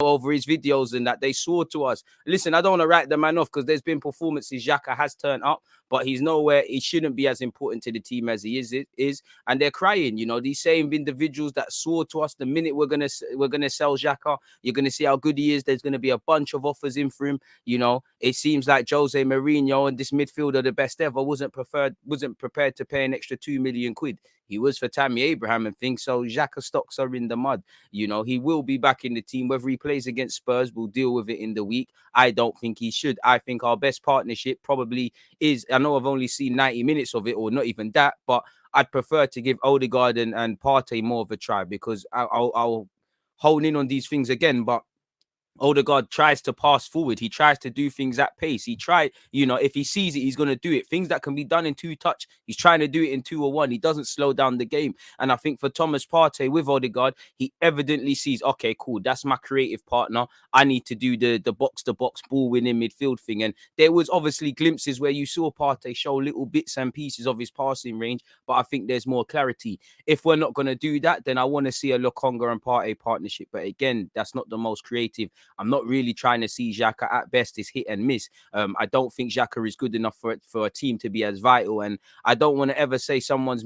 over his videos and that they swore to us. Listen, I don't want to write the man off because there's been performances Xhaka has turned up, but he's nowhere. He shouldn't be as important to the team as he is, and they're crying. You know, these same individuals that swore to us the minute we're gonna sell Xhaka, you're gonna see how good he is. There's gonna be a bunch of offers in for him. You know, it seems like Jose Mourinho and this midfielder, the best ever, wasn't prepared to pay an extra £2 million. He was for Tammy Abraham and things. So Xhaka stocks are in the mud. You know, he will be back in the team. Whether he plays against Spurs, we'll deal with it in the week. I don't think he should. I think our best partnership probably is, I know I've only seen 90 minutes of it, or not even that, but I'd prefer to give Odegaard and Partey more of a try, because I'll hone in on these things again, but Odegaard tries to pass forward. He tries to do things at pace. He tried, you know, if he sees it, he's going to do it. Things that can be done in 2 touch, he's trying to do it in 2 or 1. He doesn't slow down the game. And I think for Thomas Partey with Odegaard, he evidently sees, okay, cool, that's my creative partner. I need to do the box-to-box ball winning midfield thing. And there was obviously glimpses where you saw Partey show little bits and pieces of his passing range, but I think there's more clarity. If we're not going to do that, then I want to see a Lokonga and Partey partnership. But again, that's not the most creative. I'm not really trying to see Xhaka. At best is hit and miss. I don't think Xhaka is good enough for a team to be as vital. And I don't want to ever say someone's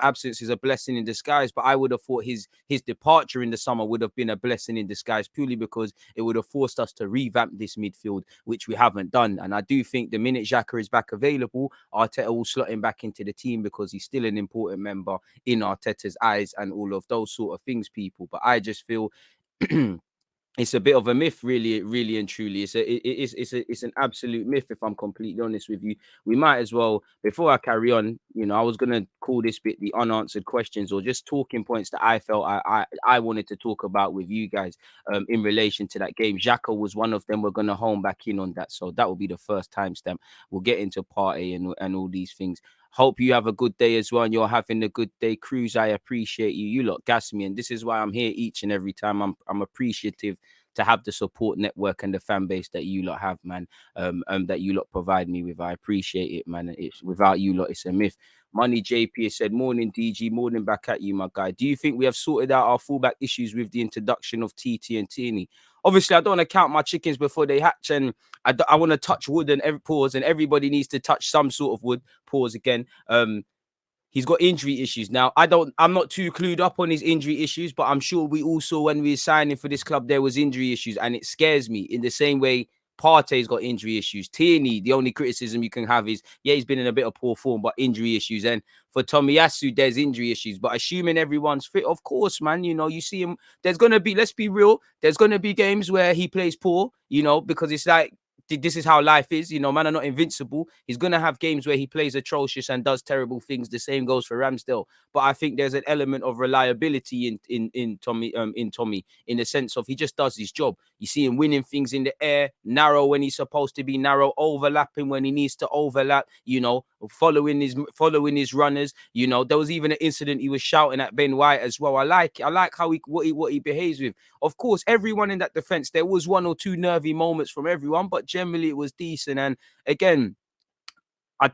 absence is a blessing in disguise, but I would have thought his departure in the summer would have been a blessing in disguise, purely because it would have forced us to revamp this midfield, which we haven't done. And I do think the minute Xhaka is back available, Arteta will slot him back into the team, because he's still an important member in Arteta's eyes and all of those sort of things, people. But I just feel it's a bit of a myth, really and truly. It's an absolute myth, if I'm completely honest with you. We might as well, before I carry on, you know, I was gonna call this bit the unanswered questions, or just talking points that I felt I wanted to talk about with you guys in relation to that game. Xhaka was one of them. We're gonna hone back in on that, so that will be the first timestamp. We'll get into Partey and all these things. Hope you have a good day as well, and you're having a good day. Cruz, I appreciate you. You lot gas me, and this is why I'm here each and every time. I'm appreciative to have the support network and the fan base that you lot have, man. That you lot provide me with. I appreciate it, man. It's without you lot, it's a myth. Money JP has said, morning DG, morning back at you, my guy. Do you think we have sorted out our fullback issues with the introduction of TT and Tierney? Obviously, I don't want to count my chickens before they hatch, and I want to touch wood and pause, and everybody needs to touch some sort of wood. Pause again. He's got injury issues. Now, I'm not too clued up on his injury issues, but I'm sure we all saw when we were signing for this club, there was injury issues, and it scares me in the same way Partey's got injury issues. Tierney, the only criticism you can have is, yeah, he's been in a bit of poor form, but injury issues. And for Tomiyasu, there's injury issues. But assuming everyone's fit, of course, man, you know, you see him, there's going to be, let's be real, there's going to be games where he plays poor, you know, because it's like, this is how life is, you know, man are not invincible. He's going to have games where he plays atrocious and does terrible things. The same goes for Ramsdale. But I think there's an element of reliability in Tommy, in the sense of he just does his job. You see him winning things in the air, narrow when he's supposed to be narrow, overlapping when he needs to overlap, you know, following his runners. You know, there was even an incident he was shouting at Ben White as well. I like how what he behaves with. Of course, everyone in that defense, there was 1 or 2 nervy moments from everyone, but generally it was decent. And again,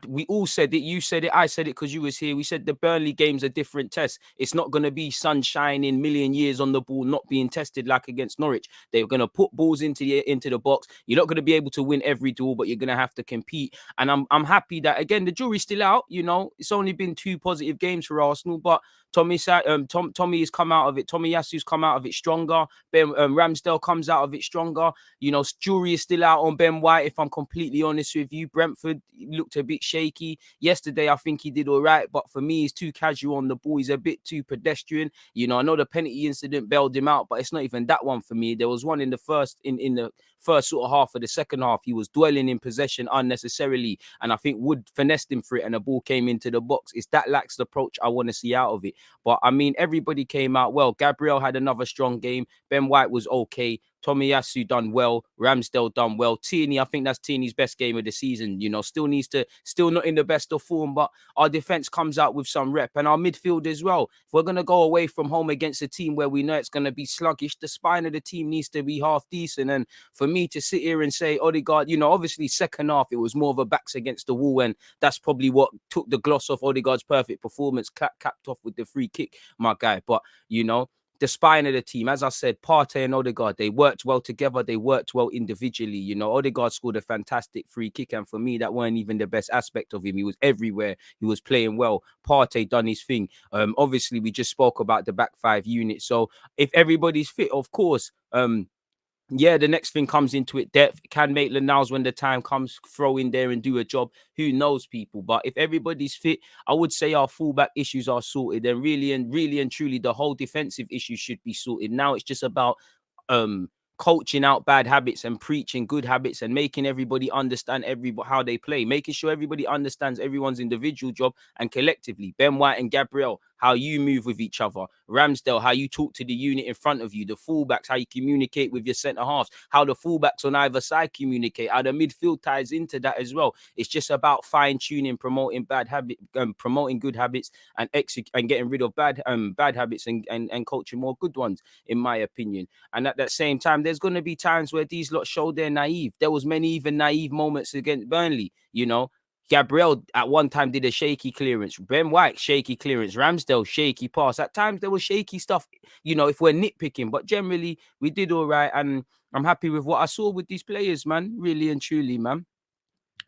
we all said it. You said it. I said it because you was here. We said the Burnley game's a different test. It's not going to be sunshine in million years on the ball not being tested like against Norwich. They're going to put balls into the box. You're not going to be able to win every duel, but you're going to have to compete. And I'm happy that, again, the jury's still out. You know, it's only been 2 positive games for Arsenal, but Tommy has come out of it. Tomiyasu's come out of it stronger. Ramsdale comes out of it stronger. You know, jury is still out on Ben White, if I'm completely honest with you. Brentford looked a bit shaky. Yesterday, I think he did all right, but for me, he's too casual on the ball. He's a bit too pedestrian. You know, I know the penalty incident bailed him out, but it's not even that one for me. There was one in the first sort of half of the second half. He was dwelling in possession unnecessarily, and I think Wood finessed him for it, and the ball came into the box. It's that lax approach I want to see out of it. But I mean, everybody came out well. Gabriel had another strong game. Ben White was okay. Tomiyasu done well. Ramsdale done well. Tierney, I think that's Tierney's best game of the season. You know, still not in the best of form, but our defense comes out with some rep, and our midfield as well. If we're gonna go away from home against a team where we know it's gonna be sluggish, the spine of the team needs to be half decent. And for me to sit here and say Odegaard, you know, obviously second half it was more of a backs against the wall, and that's probably what took the gloss off Odegaard's perfect performance, capped off with the free kick, my guy. But you know, the spine of the team. As I said, Partey and Odegaard, they worked well together. They worked well individually. You know, Odegaard scored a fantastic free kick. And for me, that weren't even the best aspect of him. He was everywhere. He was playing well. Partey done his thing. Obviously, we just spoke about the back five unit. So if everybody's fit, of course, yeah, the next thing comes into it. Depth can make Lanals when the time comes, throw in there and do a job. Who knows, people? But if everybody's fit, I would say our fullback issues are sorted. And really and truly, the whole defensive issue should be sorted. Now it's just about coaching out bad habits and preaching good habits and making everybody understand how they play, making sure everybody understands everyone's individual job and collectively. Ben White and Gabriel, how you move with each other. Ramsdale, how you talk to the unit in front of you. The fullbacks, how you communicate with your centre halves. How the fullbacks on either side communicate. How the midfield ties into that as well. It's just about fine tuning, promoting bad habits, promoting good habits, and getting rid of bad habits and coaching more good ones, in my opinion. And at that same time, there's going to be times where these lot show they're naive. There was many even naive moments against Burnley, you know. Gabriel at one time did a shaky clearance. Ben White, shaky clearance. Ramsdale, shaky pass. At times there was shaky stuff, you know, if we're nitpicking. But generally, we did all right. And I'm happy with what I saw with these players, man. Really and truly, man.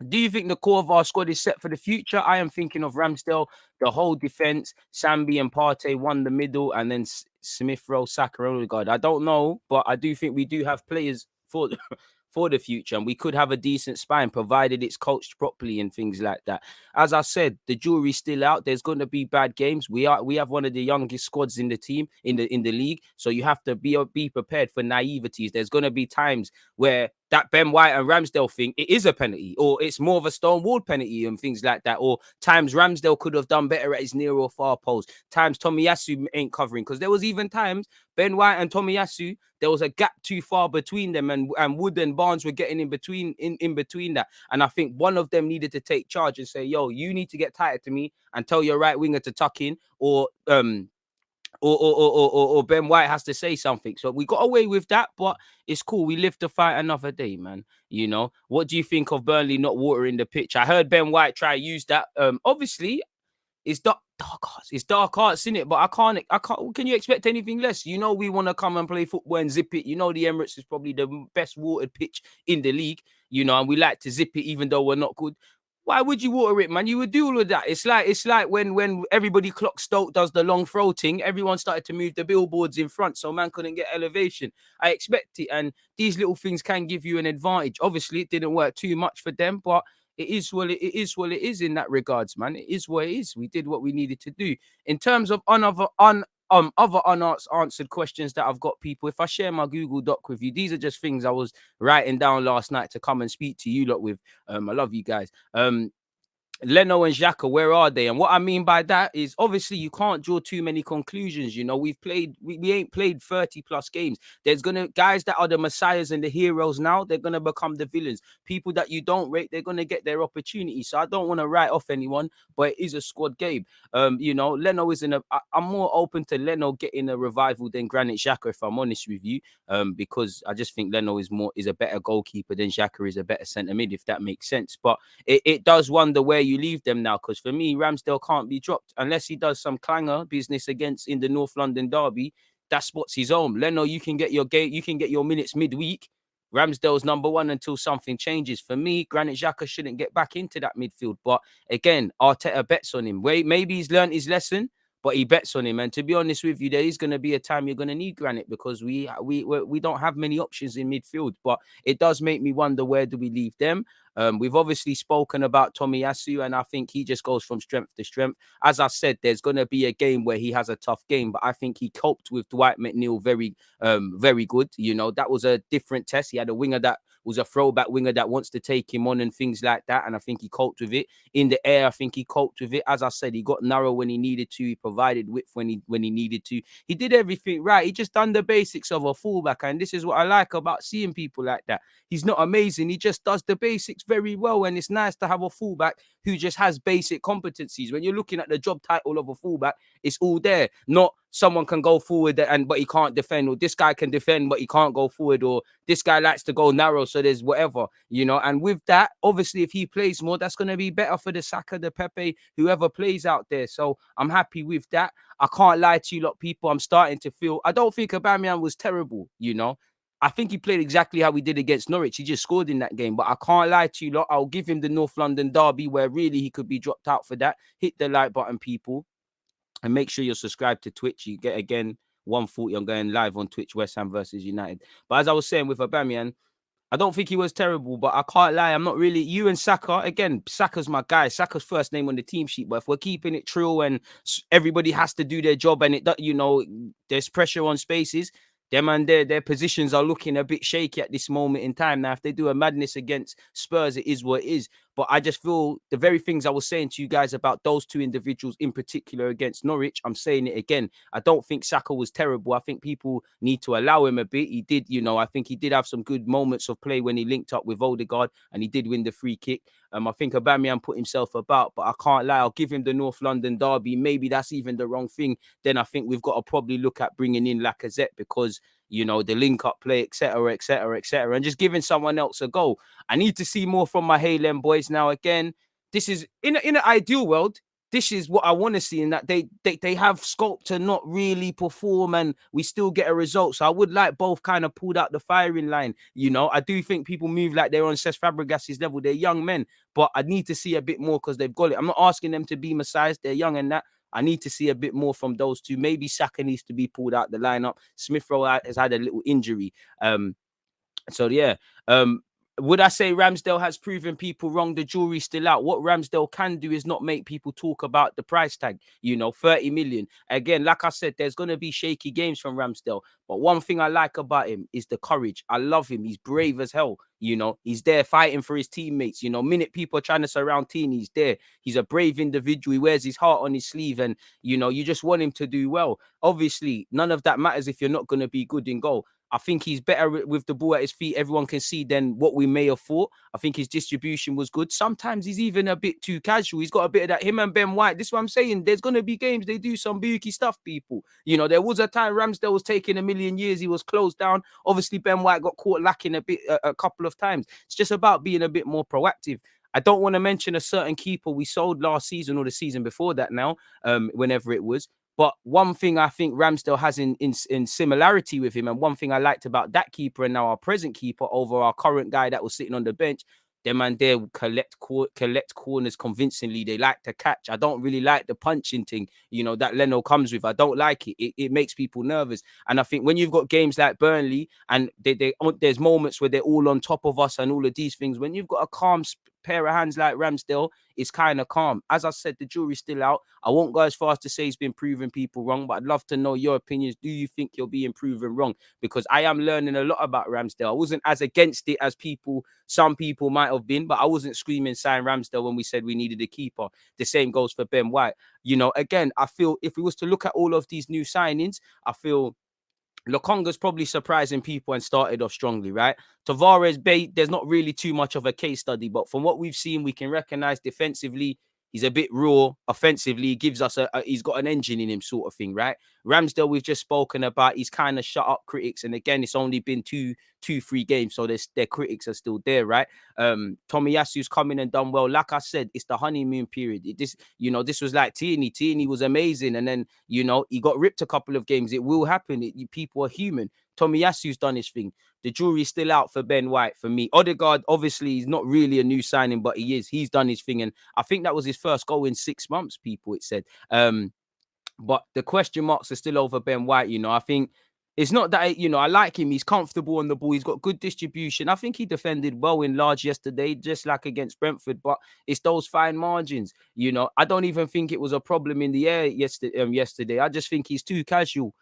Do you think the core of our squad is set for the future? I am thinking of Ramsdale, the whole defense, Sambi and Partey won the middle, and then Smith Rowe, Saka, and Odegaard. I don't know, but I do think we do have players for for the future, and we could have a decent spine provided it's coached properly and things like that. As I said, the jury's still out. There's going to be bad games. We have one of the youngest squads in the team in the league, so you have to be prepared for naiveties. There's going to be times where that Ben White and Ramsdale thing, it is a penalty, or it's more of a stonewall penalty and things like that. Or times Ramsdale could have done better at his near or far post. Times Tomiyasu ain't covering, because there was even times Ben White and Tomiyasu, there was a gap too far between them, and Wood and Barnes were getting in between that. And I think one of them needed to take charge and say, yo, you need to get tighter to me and tell your right winger to tuck in, or Ben White has to say something. So we got away with that, but it's cool. We live to fight another day, man. You know, what do you think of Burnley not watering the pitch? I heard Ben White try to use that. Obviously, it's dark arts. It's dark arts, in it. But I can't. Can you expect anything less? You know, we want to come and play football and zip it. You know, the Emirates is probably the best watered pitch in the league. You know, and we like to zip it, even though we're not good. Why would you water it, man? You would do all of that. It's like when everybody clock Stoke does the long throw thing, everyone started to move the billboards in front, so man couldn't get elevation. I expect it, and these little things can give you an advantage. Obviously, it didn't work too much for them, but it is what it is in that regards, man. It is what it is. We did what we needed to do. In terms of other unanswered questions that I've got, people, if I share my Google Doc with you, these are just things I was writing down last night to come and speak to you lot with. I love you guys. Leno and Xhaka, where are they? And what I mean by that is, obviously, you can't draw too many conclusions. You know, we ain't played 30 plus games. There's guys that are the messiahs and the heroes now, they're gonna become the villains. People that you don't rate, they're gonna get their opportunity. So I don't want to write off anyone, but it is a squad game. You know, Leno I'm more open to Leno getting a revival than Granit Xhaka, if I'm honest with you. Because I just think Leno is a better goalkeeper than Xhaka is a better centre mid, if that makes sense. But it does wonder where you leave them now, because for me, Ramsdale can't be dropped unless he does some clanger business in the North London derby. That spot's his own. Leno, you can get your minutes midweek. Ramsdale's number one until something changes. For me, Granit Xhaka shouldn't get back into that midfield. But again, Arteta bets on him. Maybe he's learned his lesson, but he bets on him. And to be honest with you, there is going to be a time you're going to need Granit, because we don't have many options in midfield. But it does make me wonder, where do we leave them? We've obviously spoken about Tomiyasu, and I think he just goes from strength to strength. As I said, there's going to be a game where he has a tough game, but I think he coped with Dwight McNeil very good. You know, that was a different test. He had a winger that was a throwback winger that wants to take him on and things like that, and I think he coped with it. In the air, I think he coped with it. As I said, he got narrow when he needed to. He provided width when he needed to. He did everything right. He just done the basics of a fullback, and this is what I like about seeing people like that. He's not amazing. He just does the basics very well, and it's nice to have a fullback who just has basic competencies. When you're looking at the job title of a fullback, it's all there. Not someone can go forward but he can't defend, or this guy can defend but he can't go forward, or this guy likes to go narrow, so there's whatever, and with that, obviously if he plays more, that's going to be better for the Saka, the Pepe, whoever plays out there. So I'm happy with that. I can't lie to you lot, people. I'm starting to feel, I don't think Aubameyang was terrible, I think he played exactly how he did against Norwich. He just scored in that game. But I can't lie to you lot, I'll give him the North London derby where really he could be dropped out for that. Hit the like button, people. And make sure you're subscribed to Twitch. You get, again, 1:40. I'm going live on Twitch, West Ham versus United. But as I was saying with Aubameyang, I don't think he was terrible, but I can't lie. I'm not really. You and Saka, again, Saka's my guy. Saka's first name on the team sheet. But if we're keeping it true and everybody has to do their job and there's pressure on spaces, them and their positions are looking a bit shaky at this moment in time. Now, if they do a madness against Spurs, it is what it is. But I just feel the very things I was saying to you guys about those two individuals in particular against Norwich, I'm saying it again. I don't think Saka was terrible. I think people need to allow him a bit. He did, I think he did have some good moments of play when he linked up with Odegaard and he did win the free kick. I think Aubameyang put himself about, but I can't lie. I'll give him the North London derby. Maybe that's even the wrong thing. Then I think we've got to probably look at bringing in Lacazette because, the link-up play, etc., etc., etc., and just giving someone else a go. I need to see more from my Haaland boys now. Again, this is in an ideal world. This is what I want to see, in that they have scope to not really perform and we still get a result. So I would like both kind of pulled out the firing line. I do think people move like they're on Cesc Fabregas's level. They're young men, but I need to see a bit more because they've got it. I'm not asking them to be Messiahs. They're young and that. I need to see a bit more from those two. Maybe Saka needs to be pulled out the lineup. Smith Rowe has had a little injury. So yeah. Would I say Ramsdale has proven people wrong? The jury's still out. What Ramsdale can do is not make people talk about the price tag, 30 million. Again, like I said, there's going to be shaky games from Ramsdale. But one thing I like about him is the courage. I love him. He's brave as hell. He's there fighting for his teammates. Minute people are trying to surround Tini, he's there. He's a brave individual. He wears his heart on his sleeve. And, you just want him to do well. Obviously, none of that matters if you're not going to be good in goal. I think he's better with the ball at his feet. Everyone can see than what we may have thought. I think his distribution was good. Sometimes he's even a bit too casual. He's got a bit of that. Him and Ben White. This is what I'm saying. There's going to be games they do some booky stuff, people. There was a time Ramsdale was taking a million years. He was closed down. Obviously, Ben White got caught lacking a couple of times. It's just about being a bit more proactive. I don't want to mention a certain keeper we sold last season or the season before that now, whenever it was. But one thing I think Ramsdale has in similarity with him, and one thing I liked about that keeper and now our present keeper over our current guy that was sitting on the bench, them and they collect corners convincingly. They like to catch. I don't really like the punching thing, that Leno comes with. I don't like it. It makes people nervous. And I think when you've got games like Burnley and there's moments where they're all on top of us and all of these things, when you've got a calm pair of hands like Ramsdale, it's kind of calm. As I said, the jury's still out. I won't go as far as to say he's been proving people wrong, but I'd love to know your opinions. Do you think you're being proven wrong? Because I am learning a lot about Ramsdale. I wasn't as against it as some people might have been, but I wasn't screaming sign Ramsdale when we said we needed a keeper. The same goes for Ben White. Again, I feel if we was to look at all of these new signings, I feel Lokonga's probably surprising people and started off strongly, right? Tavares, there's not really too much of a case study, but from what we've seen, we can recognize defensively, he's a bit raw. Offensively, he gives us he's got an engine in him sort of thing, right? Ramsdale, we've just spoken about. He's kind of shut up critics. And again, it's only been two, 3 games. So their critics are still there, right? Tomiyasu's come in and done well. Like I said, it's the honeymoon period. This was like Tierney. Tierney was amazing. And then, he got ripped a couple of games. It will happen. People are human. Tomiyasu's done his thing. The jury's still out for Ben White for me. Odegaard, obviously, he's not really a new signing, but he is. He's done his thing. And I think that was his first goal in 6 months, people, it said. But the question marks are still over Ben White. I think it's not that, I like him. He's comfortable on the ball. He's got good distribution. I think he defended well in large yesterday, just like against Brentford. But it's those fine margins. I don't even think it was a problem in the air yesterday. I just think he's too casual.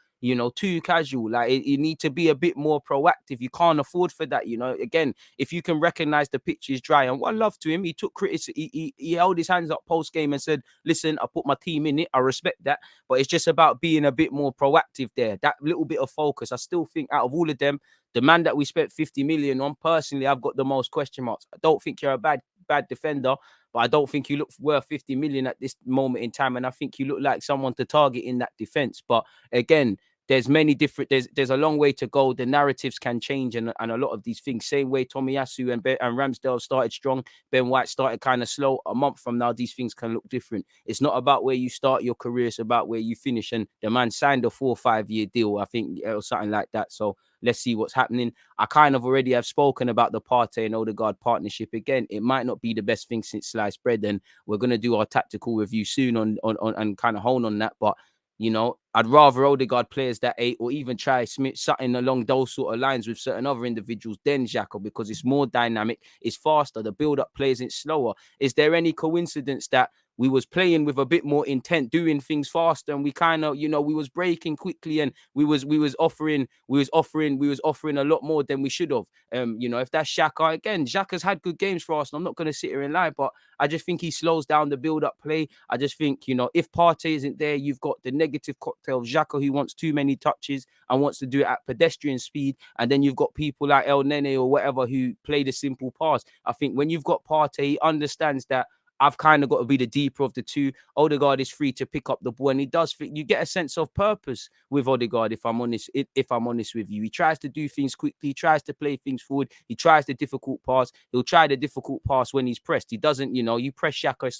Too casual. Like you need to be a bit more proactive. You can't afford for that. Again, if you can recognize the pitch is dry, and one love to him, he took criticism. He held his hands up post game and said, "Listen, I put my team in it. I respect that, but it's just about being a bit more proactive there. That little bit of focus. I still think out of all of them, the man that we spent 50 million on, personally, I've got the most question marks. I don't think you're a bad defender, but I don't think you look worth 50 million at this moment in time. And I think you look like someone to target in that defense. But again, there's many different, there's a long way to go. The narratives can change, and a lot of these things, same way Tomiyasu and Ramsdale started strong, Ben White started kind of slow. A month from now, these things can look different. It's not about where you start your career, it's about where you finish. And the man signed a 4 or 5 year deal, I think, or something like that. So let's see what's happening. I kind of already have spoken about the Partey and Odegaard partnership. Again, it might not be the best thing since sliced bread, and we're going to do our tactical review soon on and kind of hone on that. But you know, I'd rather Odegaard players that 8, or even try Smith something along those sort of lines with certain other individuals than Xhaka, because it's more dynamic, it's faster, the build-up plays it slower. Is there any coincidence that we was playing with a bit more intent, doing things faster, and we kind of, you know, we was breaking quickly, and we was offering a lot more than we should have. You know, if that's Xhaka, again, Xhaka's had good games for us, and I'm not going to sit here and lie, but I just think he slows down the build-up play. I just think, you know, if Partey isn't there, you've got the negative cocktail of Xhaka, who wants too many touches and wants to do it at pedestrian speed, and then you've got people like El Nene or whatever who play the simple pass. I think when you've got Partey, he understands that I've kind of got to be the deeper of the two. Odegaard is free to pick up the ball, and he does. You get a sense of purpose with Odegaard. If I'm honest, with you, he tries to do things quickly. He tries to play things forward. He tries the difficult pass. He'll try the difficult pass when he's pressed. He doesn't. You know, you press Xhaka.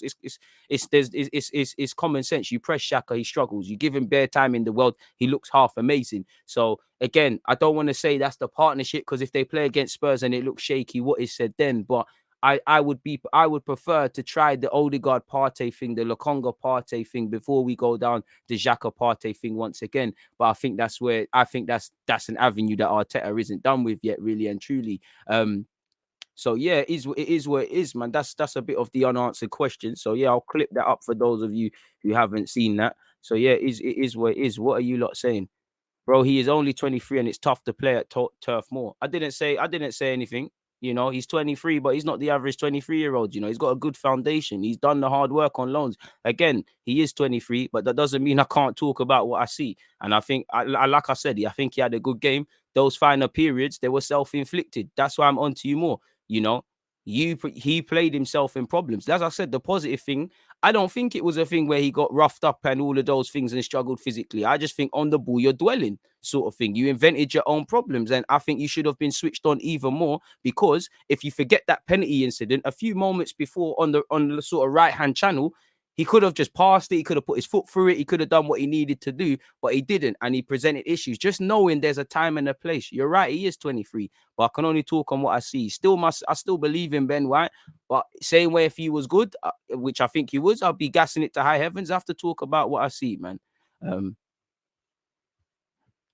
It's common sense. You press Xhaka, he struggles. You give him bare time in the world, he looks half amazing. So again, I don't want to say that's the partnership, because if they play against Spurs and it looks shaky, what is said then? But I would prefer to try the Odegaard Partey thing, the Lokonga Partey thing, before we go down the Xhaka Partey thing once again. But I think that's an avenue that Arteta isn't done with yet, really and truly. So yeah, it is what it is, man. That's a bit of the unanswered question. So yeah, I'll clip that up for those of you who haven't seen that. So yeah, it is what it is. What are you lot saying? Bro, he is only 23 and it's tough to play at Turf Moor. I didn't say anything. You know, he's 23, but he's not the average 23-year-old. You know, he's got a good foundation. He's done the hard work on loans. Again, he is 23, but that doesn't mean I can't talk about what I see. And I think, like I said, I think he had a good game. Those final periods, they were self-inflicted. That's why I'm on to you more. You know, he played himself in problems. As I said, the positive thing, I don't think it was a thing where he got roughed up and all of those things and struggled physically. I just think on the ball, you're dwelling, sort of thing. You invented your own problems. And I think you should have been switched on even more, because if you forget that penalty incident, a few moments before on the sort of right-hand channel, he could have just passed it. He could have put his foot through it. He could have done what he needed to do, but he didn't. And he presented issues. Just knowing there's a time and a place. You're right. He is 23, but I can only talk on what I see. I still believe in Ben White, but same way if he was good, which I think he was, I'll be gassing it to high heavens. I have to talk about what I see, man.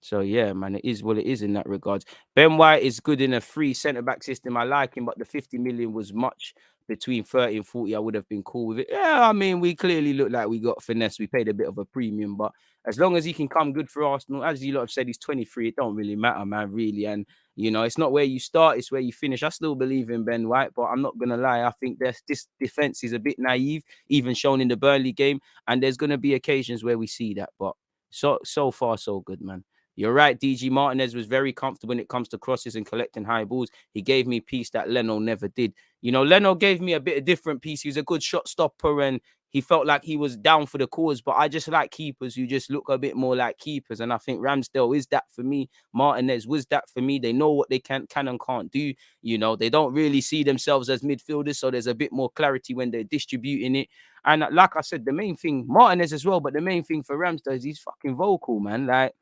So yeah, man, it is what it is in that regards. Ben White is good in a free centre-back system. I like him, but the 50 million was much. Between 30 and 40, I would have been cool with it. Yeah, I mean, we clearly look like we got finesse. We paid a bit of a premium, but as long as he can come good for Arsenal, as you lot have said, he's 23. It don't really matter, man, really. And you know, it's not where you start, it's where you finish. I still believe in Ben White, but I'm not gonna lie. I think this defense is a bit naive, even shown in the Burnley game. And there's gonna be occasions where we see that, but so far so good, man. You're right. DG Martinez was very comfortable when it comes to crosses and collecting high balls. He gave me peace that Leno never did. You know, Leno gave me a bit of different piece. He was a good shot stopper and he felt like he was down for the cause. But I just like keepers who just look a bit more like keepers. And I think Ramsdale is that for me. Martinez was that for me. They know what they can and can't do. You know, they don't really see themselves as midfielders. So there's a bit more clarity when they're distributing it. And like I said, the main thing, Martinez as well, but the main thing for Ramsdale is he's fucking vocal, man. Like,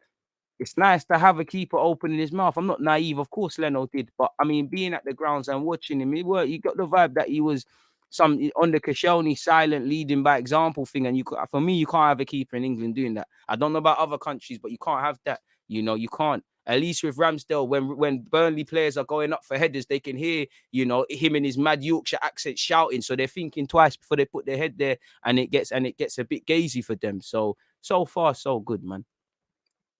it's nice to have a keeper opening his mouth. I'm not naive, of course Leno did, but I mean, being at the grounds and watching him, you got the vibe that he was some on the Koscielny silent leading by example thing. And for me, you can't have a keeper in England doing that. I don't know about other countries, but you can't have that. You know, you can't. At least with Ramsdale, when Burnley players are going up for headers, they can hear, you know, him in his mad Yorkshire accent shouting. So they're thinking twice before they put their head there, and it gets a bit gazy for them. So far, so good, man.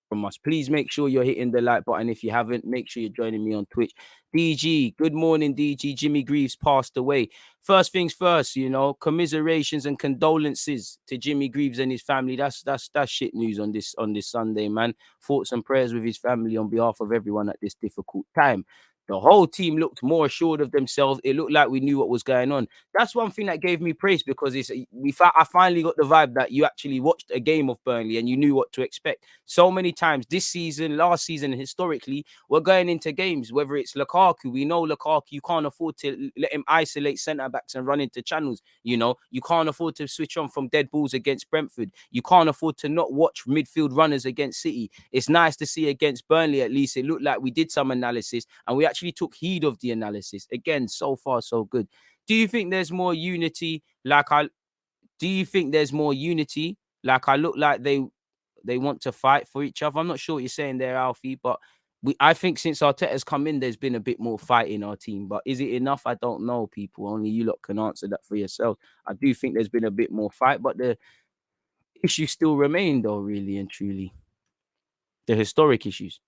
From us. Please make sure you're hitting the like button. If you haven't, make sure you're joining me on Twitch. DG, good morning, DG. Jimmy Greaves passed away. First things first, you know, commiserations and condolences to Jimmy Greaves and his family. That's shit news on this Sunday, man. Thoughts and prayers with his family on behalf of everyone at this difficult time. The whole team looked more assured of themselves. It looked like we knew what was going on. That's one thing that gave me praise because I finally got the vibe that you actually watched a game of Burnley and you knew what to expect. So many times this season, last season, historically, we're going into games, whether it's Lukaku, we know Lukaku, you can't afford to let him isolate centre backs and run into channels. You know, you can't afford to switch on from dead balls against Brentford. You can't afford to not watch midfield runners against City. It's nice to see against Burnley, at least it looked like we did some analysis and we actually took heed of the analysis. Again, so far, so good. Do you think there's more unity? Do you think there's more unity? Like I look like they want to fight for each other. I'm not sure what you're saying there, Alfie, but I think since Arteta's come in, there's been a bit more fight in our team. But is it enough? I don't know, people. Only you lot can answer that for yourself. I do think there's been a bit more fight, but the issues still remain, though, really and truly. The historic issues.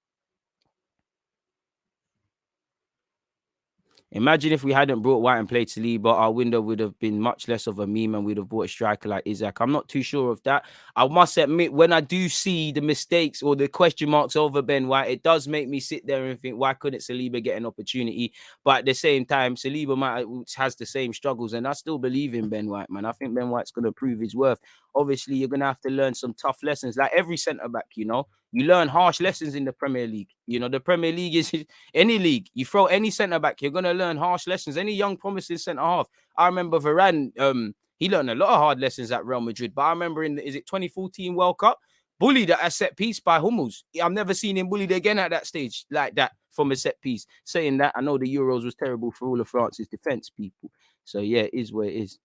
Imagine if we hadn't brought White and played Saliba, our window would have been much less of a meme and we'd have bought a striker like Isaac. I'm not too sure of that. I must admit, when I do see the mistakes or the question marks over Ben White, it does make me sit there and think, why couldn't Saliba get an opportunity? But at the same time, has the same struggles, and I still believe in Ben White, man. I think Ben White's going to prove his worth. Obviously, you're going to have to learn some tough lessons, like every centre back, you know. You learn harsh lessons in the Premier League. You know, the Premier League is any league. You throw any centre back, you're gonna learn harsh lessons. Any young promising centre half. I remember Varane. He learned a lot of hard lessons at Real Madrid. But I remember is it 2014 World Cup, bullied at a set piece by Hummels. I've never seen him bullied again at that stage like that from a set piece. Saying that, I know the Euros was terrible for all of France's defence, people. So yeah, it is what it is.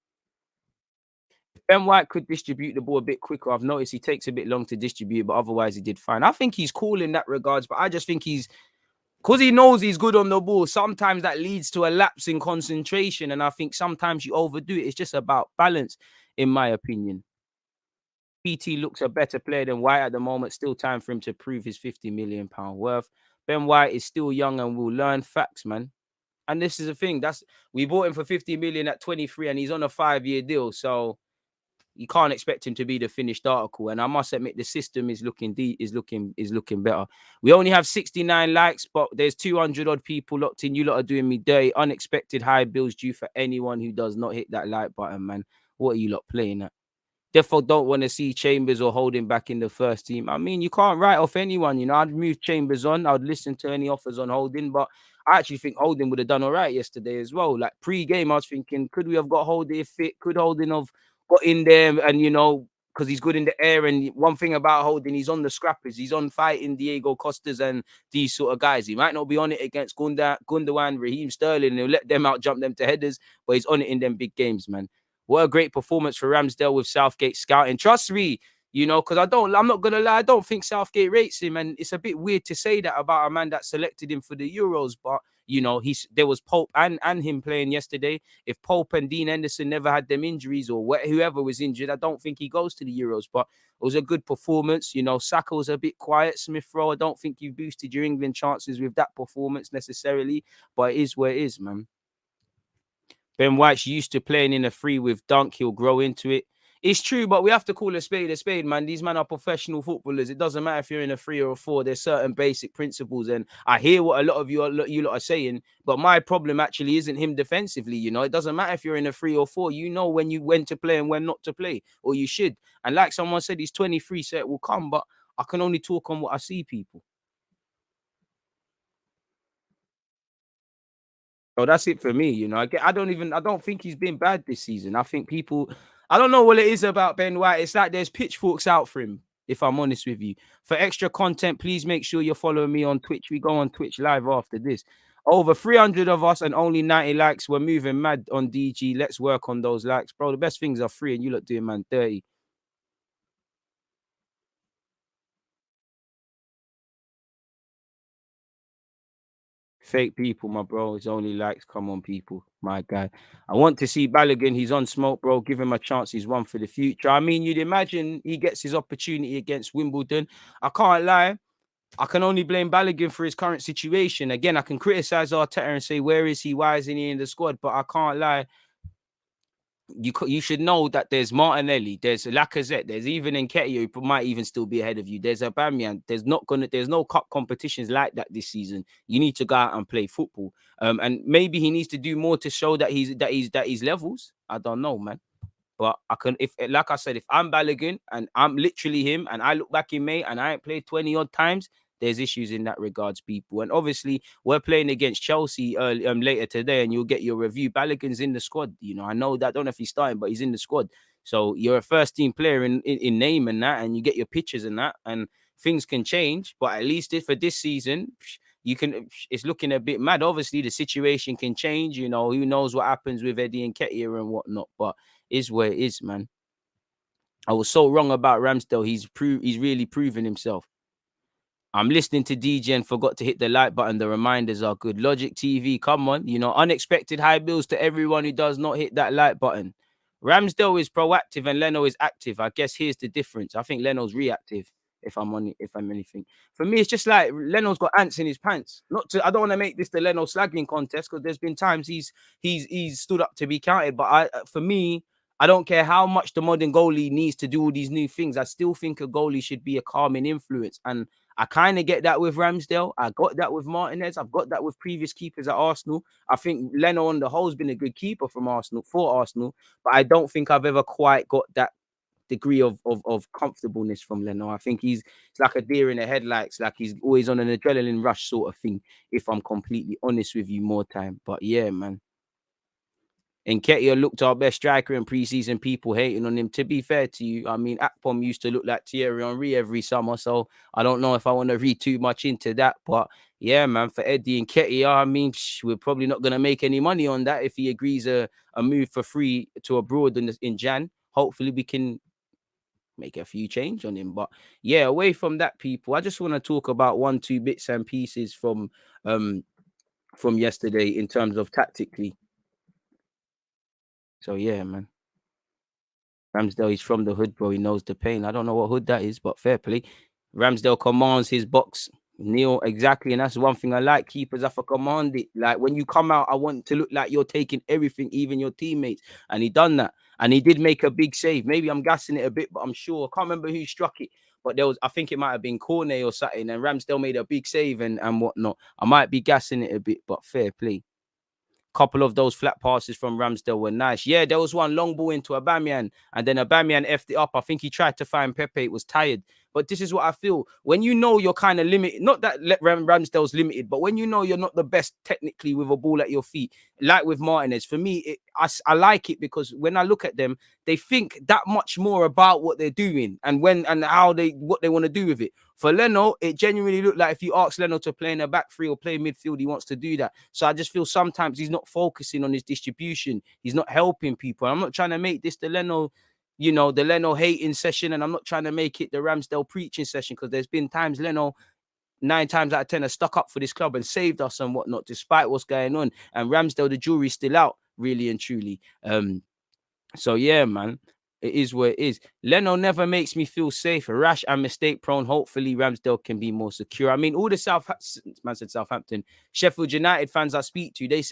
Ben White could distribute the ball a bit quicker. I've noticed he takes a bit long to distribute, but otherwise he did fine. I think he's cool in that regards, but I just think he's because he knows he's good on the ball. Sometimes that leads to a lapse in concentration, and I think sometimes you overdo it. It's just about balance, in my opinion. PT looks a better player than White at the moment. Still time for him to prove his £50 million worth. Ben White is still young and will learn facts, man. And this is the thing. We bought him for 50 million at 23, and he's on a 5-year deal. So you can't expect him to be the finished article. And I must admit, the system is looking better. We only have 69 likes, but there's 200 odd people locked in. You lot are doing me dirty. Unexpected high bills due for anyone who does not hit that like button, man. What are you lot playing at? Therefore, don't want to see Chambers or Holding back in the first team. I mean, you can't write off anyone. You know, I'd move Chambers on. I'd listen to any offers on Holding, but I actually think Holding would have done all right yesterday as well. Like pre-game, I was thinking, could we have got Holding fit? Could Holding have got in there and, you know, because he's good in the air. And one thing about Holding, he's on the scrappers. He's on fighting Diego Costas and these sort of guys. He might not be on it against Gundogan, Raheem Sterling. And he'll let them out jump them to headers, but he's on it in them big games, man. What a great performance for Ramsdale with Southgate scouting. Trust me, you know, because I'm not going to lie, I don't think Southgate rates him. And it's a bit weird to say that about a man that selected him for the Euros. But, you know, there was Pope and him playing yesterday. If Pope and Dean Henderson never had them injuries or whoever was injured, I don't think he goes to the Euros. But it was a good performance. You know, Saka was a bit quiet. Smith Rowe, I don't think you boosted your England chances with that performance necessarily. But it is where it is, man. Ben White's used to playing in a free with Dunk. He'll grow into it. It's true, but we have to call a spade, man. These men are professional footballers. It doesn't matter if you're in a 3 or a 4. There's certain basic principles, and I hear what a lot of you lot are saying. But my problem actually isn't him defensively. You know, it doesn't matter if you're in a 3 or 4. You know when to play and when not to play, or you should. And like someone said, he's 23, so it will come. But I can only talk on what I see, people. So that's it for me. You know, I don't think he's been bad this season. I think I don't know what it is about Ben White. It's like there's pitchforks out for him, if I'm honest with you. For extra content, please make sure you're following me on Twitch. We go on Twitch live after this. Over 300 of us and only 90 likes. We're moving mad on DG. Let's work on those likes, bro. The best things are free and you look doing man dirty. Fake people, my bro. It's only likes. Come on, people. My guy. I want to see Balogun. He's on smoke, bro. Give him a chance. He's one for the future. I mean, you'd imagine he gets his opportunity against Wimbledon. I can't lie. I can only blame Balogun for his current situation. Again, I can criticize Arteta and say, where is he? Why isn't he in the squad? But I can't lie. you should know that there's Martinelli, there's Lacazette, there's even Nketiah who might even still be ahead of you. There's Aubameyang. There's no cup competitions like that this season. You need to go out and play football. And maybe he needs to do more to show that he's levels. I don't know, man. But I can, if like I said, if I'm Balogun and I'm literally him, and I look back in May and I ain't played 20 odd times, there's issues in that regards, people. And obviously, we're playing against Chelsea later today, and you'll get your review. Balogun's in the squad. You know, I know that. I don't know if he's starting, but he's in the squad. So you're a first team player in name and that, and you get your pictures and that, and things can change. But at least for this season, you can. It's looking a bit mad. Obviously, the situation can change. You know, who knows what happens with Eddie and Nketiah and whatnot. But is where it is, man. I was so wrong about Ramsdale. He's really proven himself. I'm listening to DJ and forgot to hit the like button. The reminders are good. Logic TV, come on. You know, unexpected high bills to everyone who does not hit that like button. Ramsdale is proactive and Leno is active. I guess here's the difference. I think Leno's reactive. If I'm anything, for me, it's just like Leno's got ants in his pants. I don't want to make this the Leno slagging contest, because there's been times he's stood up to be counted. But for me, I don't care how much the modern goalie needs to do all these new things. I still think a goalie should be a calming influence. And I kind of get that with Ramsdale. I got that with Martinez. I've got that with previous keepers at Arsenal. I think Leno on the whole has been a good keeper for Arsenal, but I don't think I've ever quite got that degree of comfortableness from Leno. I think it's like a deer in the headlights, like he's always on an adrenaline rush sort of thing, if I'm completely honest with you more time. But yeah, man. Nketiah looked our best striker in preseason. People hating on him. To be fair to you, I mean, Akpom used to look like Thierry Henry every summer, so I don't know if I want to read too much into that. But yeah, man, for Eddie Nketiah, I mean, we're probably not going to make any money on that if he agrees a move for free to abroad in Jan. Hopefully, we can make a few change on him. But yeah, away from that, people, I just want to talk about 1-2 bits and pieces from yesterday in terms of tactically. So yeah, man. Ramsdale, he's from the hood, bro. He knows the pain. I don't know what hood that is, but fair play. Ramsdale commands his box. Neil, exactly. And that's one thing I like. Keepers have to command it. Like when you come out, I want to look like you're taking everything, even your teammates. And he done that. And he did make a big save. Maybe I'm gassing it a bit, but I'm sure. I can't remember who struck it. But I think it might have been Cornet or something. And Ramsdale made a big save and whatnot. I might be gassing it a bit, but fair play. Couple of those flat passes from Ramsdale were nice. Yeah, there was one long ball into Aubameyang, and then Aubameyang effed it up. I think he tried to find Pepe. It was tired. But this is what I feel. When you know you're kind of limited, not that Ramsdale's limited, but when you know you're not the best technically with a ball at your feet, like with Martinez, for me, I like it because when I look at them, they think that much more about what they're doing and what they want to do with it. For Leno, it genuinely looked like if you ask Leno to play in a back three or play midfield, he wants to do that. So I just feel sometimes he's not focusing on his distribution. He's not helping people. I'm not trying to make this the Leno hating session, and I'm not trying to make it the Ramsdale preaching session, because there's been times Leno 9 times out of 10 has stuck up for this club and saved us and whatnot, despite what's going on. And Ramsdale, the jury's still out, really and truly. So yeah, man, it is what it is. Leno never makes me feel safe, rash and mistake prone. Hopefully Ramsdale can be more secure. I mean, all the Southampton, Sheffield United fans I speak to, they say